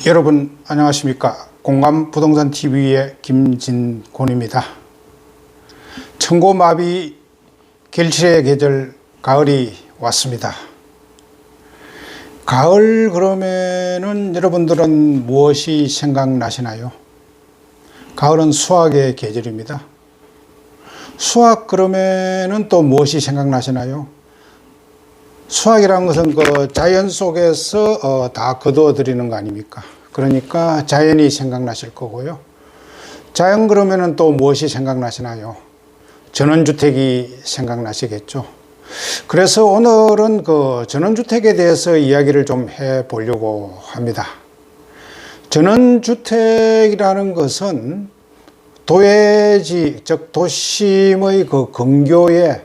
여러분 안녕하십니까. 공감부동산TV의 김진곤입니다. 천고마비 결실의 계절 가을이 왔습니다. 가을 그러면은 여러분들은 무엇이 생각나시나요? 가을은 수확의 계절입니다. 수확 그러면은 또 무엇이 생각나시나요? 수확이라는 것은 그 자연 속에서 다 거두어 드리는 거 아닙니까? 그러니까 자연이 생각나실 거고요. 자연 그러면은 또 무엇이 생각나시나요? 전원주택이 생각나시겠죠. 그래서 오늘은 그 전원주택에 대해서 이야기를 좀 해보려고 합니다. 전원주택이라는 것은 도예지, 즉 도심의 그 근교에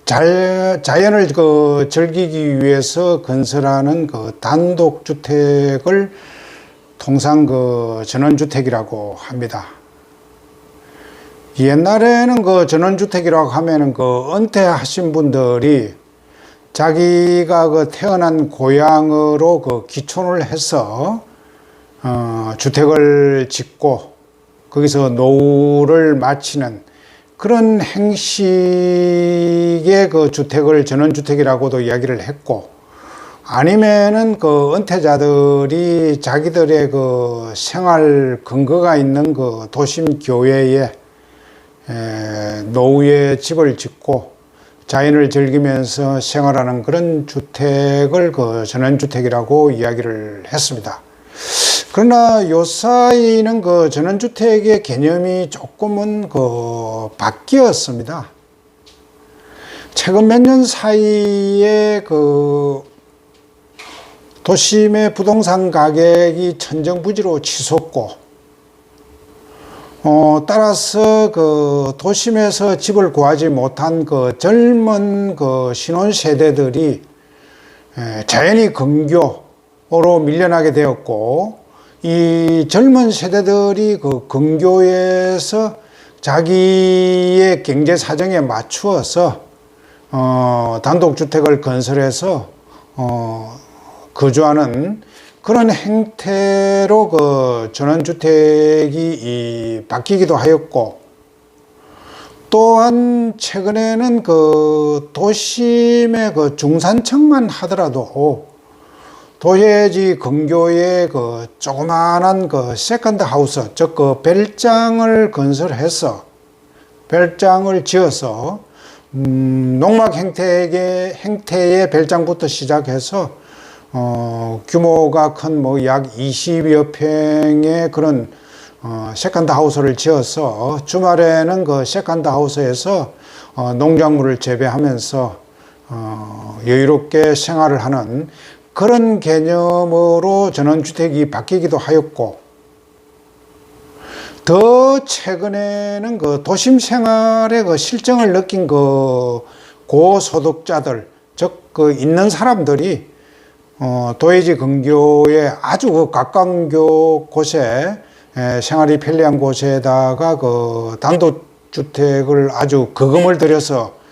자연을 즐기기 위해서 건설하는 그 단독주택을 통상 그 전원주택이라고 합니다. 옛날에는 그 전원주택이라고 하면은 그 은퇴하신 분들이 자기가 그 태어난 고향으로 그 기촌을 해서 주택을 짓고 거기서 노후를 마치는 그런 행식의 그 주택을 전원주택이라고도 이야기를 했고, 아니면은 그 은퇴자들이 자기들의 그 생활 근거가 있는 그 도심 교외에 노후에 집을 짓고 자연을 즐기면서 생활하는 그런 주택을 그 전원주택이라고 이야기를 했습니다. 그러나 요사이는 그 전원주택의 개념이 조금은 그 바뀌었습니다. 최근 몇 년 사이에 그 도심의 부동산 가격이 천정부지로 치솟고, 따라서 그 도심에서 집을 구하지 못한 그 젊은 그 신혼 세대들이 자연이 근교로 밀려나게 되었고, 이 젊은 세대들이 그 근교에서 자기의 경제 사정에 맞추어서 단독주택을 건설해서 거주하는 그런 행태로 그 전원주택이 바뀌기도 하였고, 또한 최근에는 그 도심의 그 중산층만 하더라도 도예지 근교에 그 조그만한 그 세컨드 하우스, 즉 그 별장을 건설해서 별장을 지어서 농막 형태의 별장부터 시작해서 규모가 큰 뭐 약 20여 평의 그런 세컨드 하우스를 지어서 주말에는 그 세컨드 하우스에서 농작물을 재배하면서 여유롭게 생활을 하는 그런 개념으로 전원주택이 바뀌기도 하였고, 더 최근에는 그 도심 생활의 그 실정을 느낀 그 고소득자들, 즉 그 있는 사람들이 도예지 근교에 아주 그 가까운 곳에 생활이 편리한 곳에다가 그 단독주택을 아주 거금을 들여서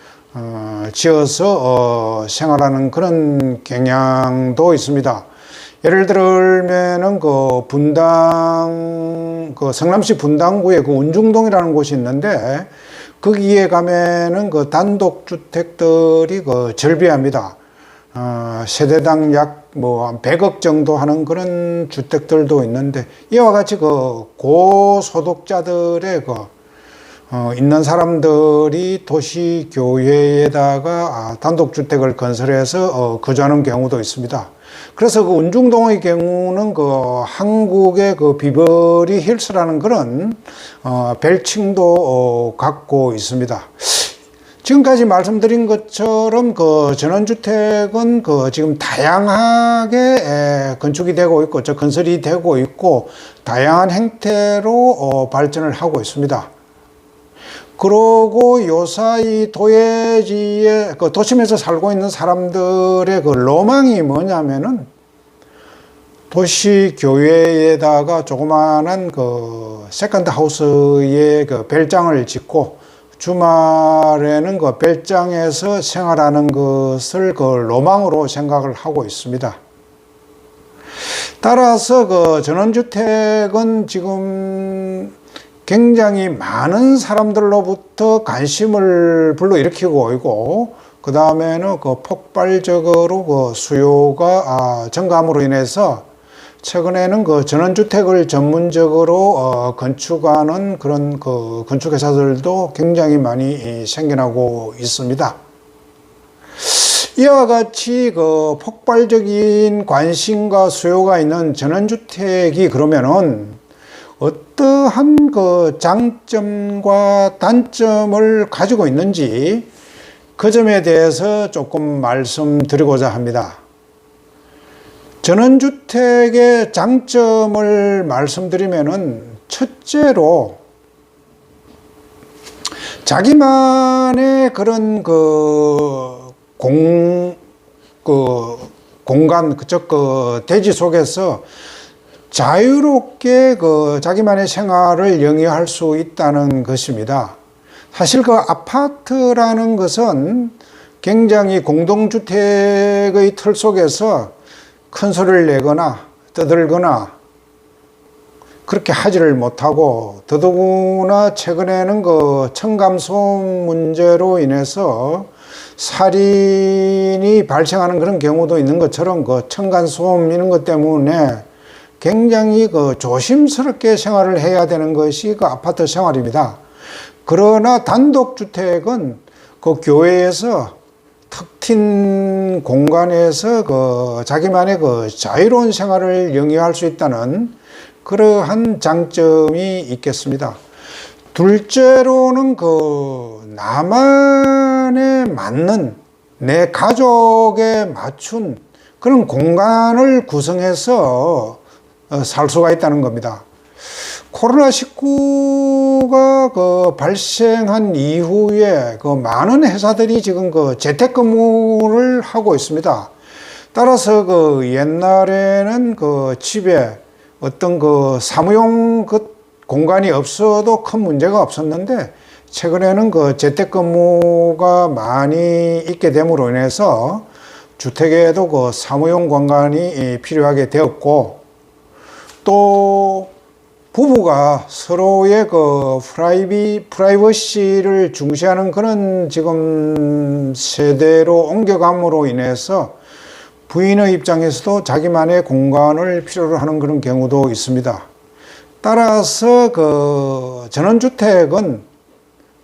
지어서 생활하는 그런 경향도 있습니다. 예를 들면은 그 성남시 분당구에 그 운중동이라는 곳이 있는데, 거기에 가면은 그 단독주택들이 그 절비합니다. 세대당 약 뭐 한 100억 정도 하는 그런 주택들도 있는데, 이와 같이 그 고소득자들의 그 있는 사람들이 도시 교외에다가 단독주택을 건설해서 거주하는 경우도 있습니다. 그래서 그 운중동의 경우는 그 한국의 그 비버리 힐스라는 그런 별칭도 갖고 있습니다. 지금까지 말씀드린 것처럼 그 전원주택은 그 지금 다양하게 건축이 되고 있고, 건설이 되고 있고, 다양한 형태로 발전을 하고 있습니다. 그러고 요사이 도예지에 그 도심에서 살고 있는 사람들의 그 로망이 뭐냐면은 도시 교외에다가 조그마한 그 세컨드 하우스에 그 별장을 짓고 주말에는 그 별장에서 생활하는 것을 그 로망으로 생각을 하고 있습니다. 따라서 그 전원주택은 지금 굉장히 많은 사람들로부터 관심을 불러일으키고 있고, 그 다음에는 그 폭발적으로 그 수요가 증가함으로 인해서 최근에는 그 전원주택을 전문적으로 건축하는 그런 그 건축회사들도 굉장히 많이 생겨나고 있습니다. 이와 같이 그 폭발적인 관심과 수요가 있는 전원주택이 그러면은 어떠한 그 장점과 단점을 가지고 있는지 그 점에 대해서 조금 말씀드리고자 합니다. 전원주택의 장점을 말씀드리면은 첫째로 자기만의 그런 공간, 그 대지 속에서 자유롭게 자기만의 생활을 영위할 수 있다는 것입니다. 사실 그 아파트라는 것은 굉장히 공동주택의 틀 속에서 큰 소리를 내거나 떠들거나 그렇게 하지를 못하고, 더더구나 최근에는 그 층간소음 문제로 인해서 살인이 발생하는 그런 경우도 있는 것처럼 그 층간소음 이런 것 때문에 굉장히 조심스럽게 생활을 해야 되는 것이 그 아파트 생활입니다. 그러나 단독주택은 그 교외에서 턱 튄 공간에서 자기만의 자유로운 생활을 영위할 수 있다는 그러한 장점이 있겠습니다. 둘째로는 나만에 맞는, 내 가족에 맞춘 그런 공간을 구성해서 살 수가 있다는 겁니다. 코로나19가 발생한 이후에 많은 회사들이 지금 재택근무를 하고 있습니다. 따라서 옛날에는 집에 어떤 사무용 공간이 없어도 큰 문제가 없었는데, 최근에는 재택근무가 많이 있게 됨으로 인해서 주택에도 사무용 공간이 필요하게 되었고, 또 부부가 서로의 프라이버시를 중시하는 그런 지금 세대로 옮겨감으로 인해서 부인의 입장에서도 자기만의 공간을 필요로 하는 그런 경우도 있습니다. 따라서 전원주택은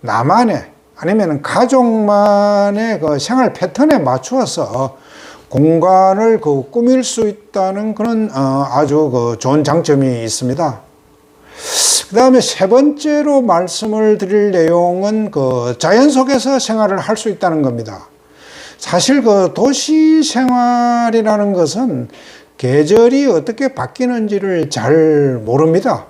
나만의 아니면 가족만의 생활 패턴에 맞추어서 공간을 꾸밀 수 있다는 그런 아주 좋은 장점이 있습니다. 그 다음에 세 번째로 말씀을 드릴 내용은 자연 속에서 생활을 할 수 있다는 겁니다. 사실 도시 생활이라는 것은 계절이 어떻게 바뀌는지를 잘 모릅니다.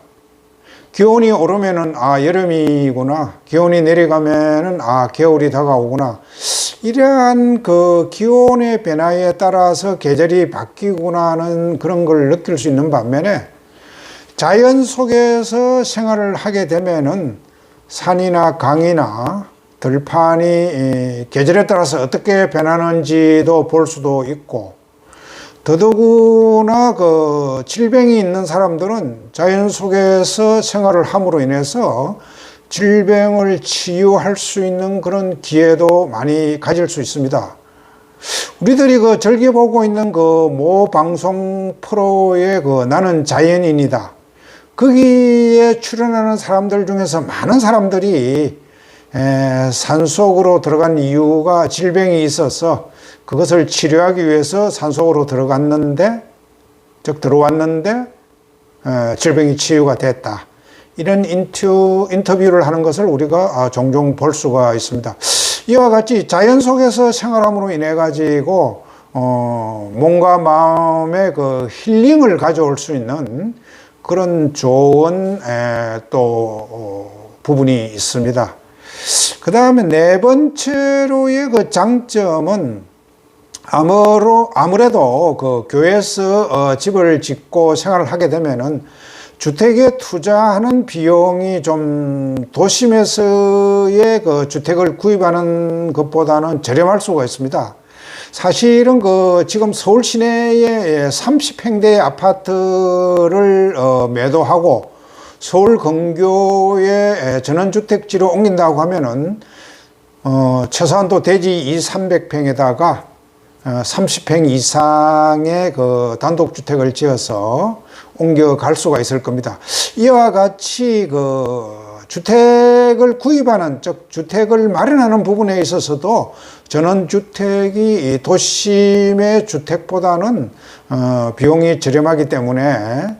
기온이 오르면은 여름이구나, 기온이 내려가면은 겨울이 다가오구나, 이러한 기온의 변화에 따라서 계절이 바뀌구나 하는 그런 걸 느낄 수 있는 반면에, 자연 속에서 생활을 하게 되면은 산이나 강이나 들판이 계절에 따라서 어떻게 변하는지도 볼 수도 있고, 더더구나 질병이 있는 사람들은 자연 속에서 생활을 함으로 인해서 질병을 치유할 수 있는 그런 기회도 많이 가질 수 있습니다. 우리들이 즐겨 보고 있는 모 방송 프로의 나는 자연인이다, 거기에 출연하는 사람들 중에서 많은 사람들이 산속으로 들어간 이유가 질병이 있어서 그것을 치료하기 위해서 산속으로 들어왔는데 질병이 치유가 됐다, 이런 인터뷰를 하는 것을 우리가 종종 볼 수가 있습니다. 이와 같이 자연 속에서 생활함으로 인해 가지고 몸과 마음의 힐링을 가져올 수 있는 그런 좋은 부분이 있습니다. 그 다음에 네 번째로의 장점은 아무래도 교회에서 집을 짓고 생활을 하게 되면은 주택에 투자하는 비용이 좀 도심에서의 주택을 구입하는 것보다는 저렴할 수가 있습니다. 사실은 지금 서울 시내에 30평대의 아파트를 매도하고 서울 근교의 전원주택지로 옮긴다고 하면은 최소한도 대지 200~300평에다가 30평 이상의 단독주택을 지어서 옮겨갈 수가 있을 겁니다. 이와 같이 주택을 구입하는, 즉 주택을 마련하는 부분에 있어서도 전원주택이 도심의 주택보다는 비용이 저렴하기 때문에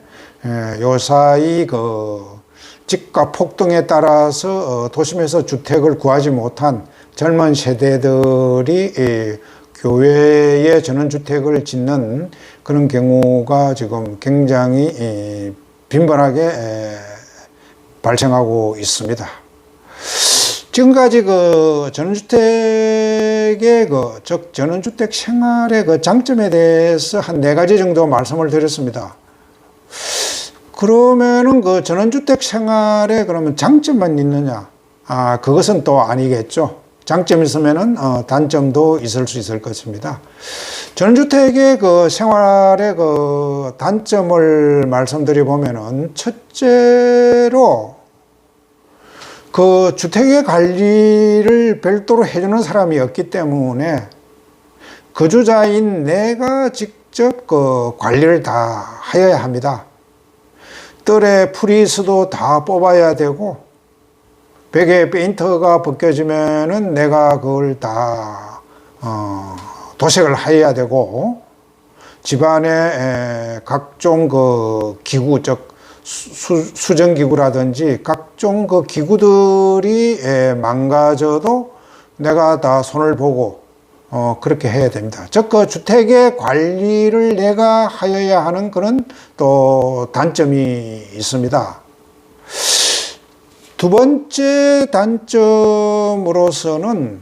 요사이 집값 폭등에 따라서 도심에서 주택을 구하지 못한 젊은 세대들이 교외에 전원주택을 짓는 그런 경우가 지금 굉장히 빈번하게 발생하고 있습니다. 지금까지 전원주택의 즉 전원주택 생활의 장점에 대해서 한 4가지 정도 말씀을 드렸습니다. 그러면은 전원주택 생활에 그러면 장점만 있느냐? 그것은 또 아니겠죠. 장점이 있으면은 단점도 있을 수 있을 것입니다. 전원주택의 생활의 단점을 말씀드려 보면은, 첫째로 주택의 관리를 별도로 해주는 사람이 없기 때문에 거주자인 내가 직접 관리를 다 하여야 합니다. 뜰에 프리스도 다 뽑아야 되고, 벽에 페인트가 벗겨지면은 내가 그걸 다 도색을 해야 되고, 집안에 각종 기구, 즉 수전기구라든지 각종 기구들이 망가져도 내가 다 손을 보고 그렇게 해야 됩니다. 즉 주택의 관리를 내가 하여야 하는 그런 또 단점이 있습니다. 두 번째 단점으로서는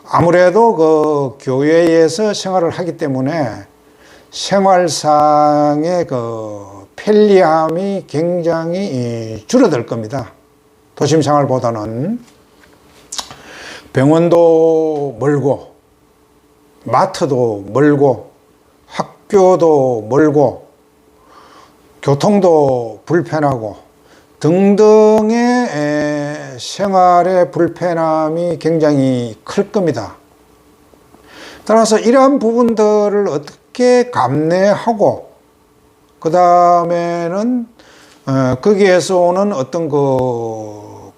아무래도 교외에서 생활을 하기 때문에 생활상의 편리함이 굉장히 줄어들 겁니다. 도심 생활보다는 병원도 멀고, 마트도 멀고, 학교도 멀고, 교통도 불편하고 등등의 생활의 불편함이 굉장히 클 겁니다. 따라서 이러한 부분들을 어떻게 감내하고 그 다음에는 거기에서 오는 어떤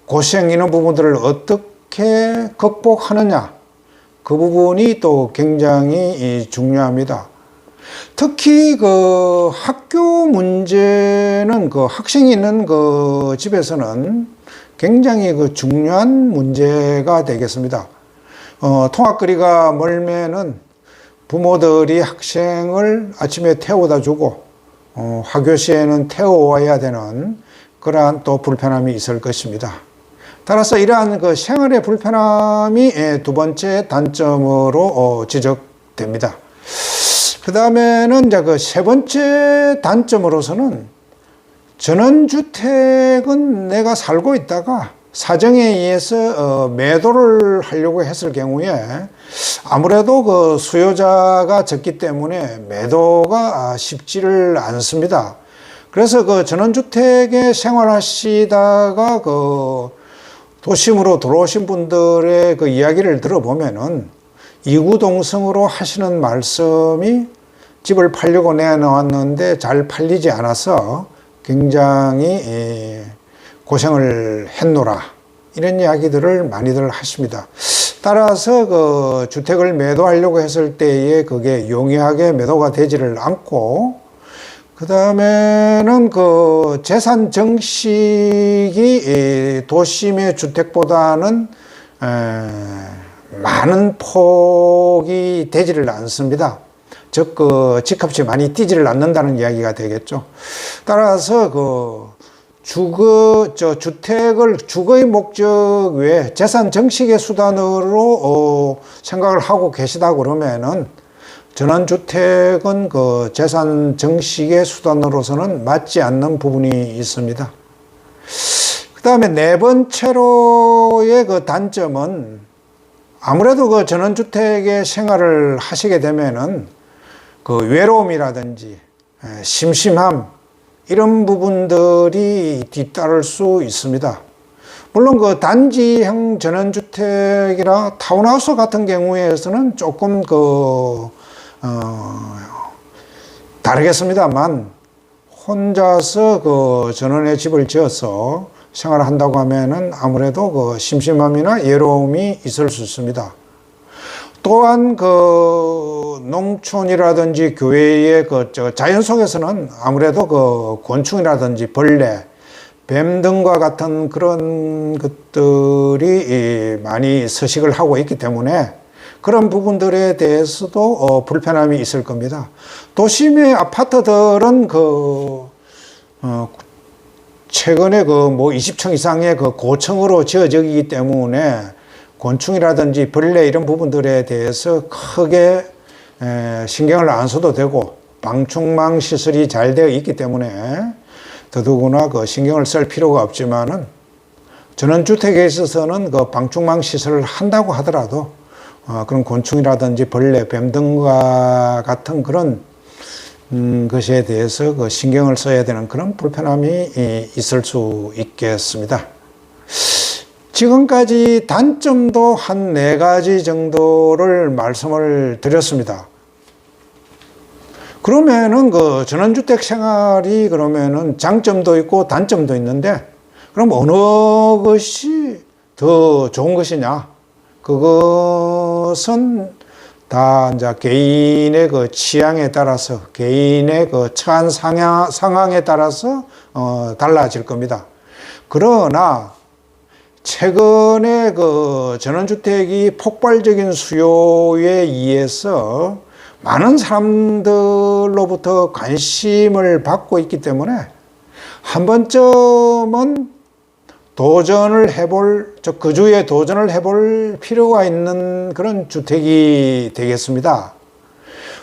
고생, 이런 부분들을 어떻게 극복하느냐, 그 부분이 또 굉장히 중요합니다. 특히 학교 문제는 학생이 있는 집에서는 굉장히 중요한 문제가 되겠습니다. 통학거리가 멀면은 부모들이 학생을 아침에 태워다 주고 학교 시에는 태워와야 되는 그러한 또 불편함이 있을 것입니다. 따라서 이러한 생활의 불편함이 두 번째 단점으로 지적됩니다. 그 다음에는 이제 세 번째 단점으로서는, 전원주택은 내가 살고 있다가 사정에 의해서 매도를 하려고 했을 경우에 아무래도 수요자가 적기 때문에 매도가 쉽지를 않습니다. 그래서 전원주택에 생활하시다가 도심으로 들어오신 분들의 이야기를 들어보면은 이구동성으로 하시는 말씀이 집을 팔려고 내놓았는데 잘 팔리지 않아서 굉장히 고생을 했노라, 이런 이야기들을 많이들 하십니다. 따라서 주택을 매도하려고 했을 때에 그게 용이하게 매도가 되지를 않고, 그 다음에는 재산 정식이 도심의 주택보다는 많은 폭이 되지를 않습니다. 즉 집값이 많이 뛰지를 않는다는 이야기가 되겠죠. 따라서 주택을 주거의 목적 외에 재산 정식의 수단으로 생각을 하고 계시다 그러면은 전원주택은 재산 정식의 수단으로서는 맞지 않는 부분이 있습니다. 그 다음에 네 번째로의 단점은, 아무래도 그 전원주택의 생활을 하시게 되면은 그 외로움이라든지 심심함 이런 부분들이 뒤따를 수 있습니다. 물론 그 단지형 전원주택이나 타운하우스 같은 경우에서는 조금 다르겠습니다만 혼자서 그 전원의 집을 지어서 생활을 한다고 하면은 아무래도 그 심심함이나 외로움이 있을 수 있습니다. 또한 그 농촌이라든지 교외의 그 자연 속에서는 아무래도 그 곤충이라든지 벌레, 뱀 등과 같은 그런 것들이 많이 서식을 하고 있기 때문에 그런 부분들에 대해서도 불편함이 있을 겁니다. 도심의 아파트들은 최근에 20층 이상의 고층으로 지어지기 때문에 곤충이라든지 벌레 이런 부분들에 대해서 크게 신경을 안 써도 되고 방충망 시설이 잘 되어 있기 때문에 더더구나 신경을 쓸 필요가 없지만은 전원주택에 있어서는 방충망 시설을 한다고 하더라도 그런 곤충이라든지 벌레, 뱀 등과 같은 그런 것에 대해서 신경을 써야 되는 그런 불편함이 있을 수 있겠습니다. 지금까지 단점도 한 4가지 정도를 말씀을 드렸습니다. 그러면은 전원주택 생활이 그러면은 장점도 있고 단점도 있는데 그럼 어느 것이 더 좋은 것이냐? 그것은 다 이제 개인의 취향에 따라서 개인의 처한 상황에 따라서 달라질 겁니다. 그러나 최근에 전원주택이 폭발적인 수요에 의해서 많은 사람들로부터 관심을 받고 있기 때문에 한 번쯤은 거주에 도전을 해볼 필요가 있는 그런 주택이 되겠습니다.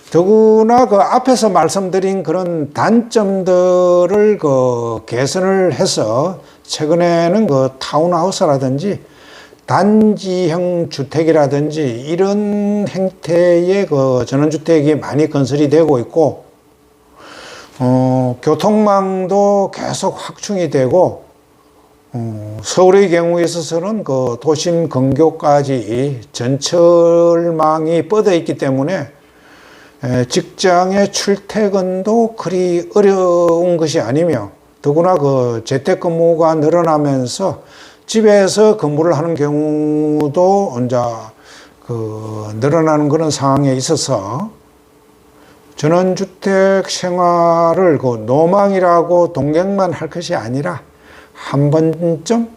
더구나 앞에서 말씀드린 그런 단점들을 개선을 해서 최근에는 타운하우스라든지 단지형 주택이라든지 이런 형태의 전원주택이 많이 건설이 되고 있고, 교통망도 계속 확충이 되고, 서울의 경우에 있어서는 도심 근교까지 전철망이 뻗어 있기 때문에 직장의 출퇴근도 그리 어려운 것이 아니며, 더구나 재택근무가 늘어나면서 집에서 근무를 하는 경우도 이제 늘어나는 그런 상황에 있어서 전원주택 생활을 노망이라고 동경만 할 것이 아니라 한 번쯤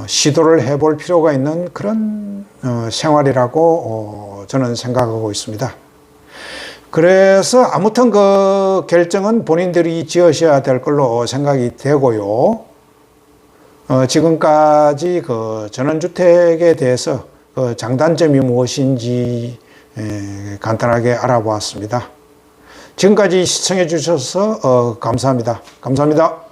시도를 해볼 필요가 있는 그런 생활이라고 저는 생각하고 있습니다. 그래서 아무튼 결정은 본인들이 지으셔야 될 걸로 생각이 되고요. 지금까지 전원주택에 대해서 장단점이 무엇인지 간단하게 알아보았습니다. 지금까지 시청해 주셔서 감사합니다. 감사합니다.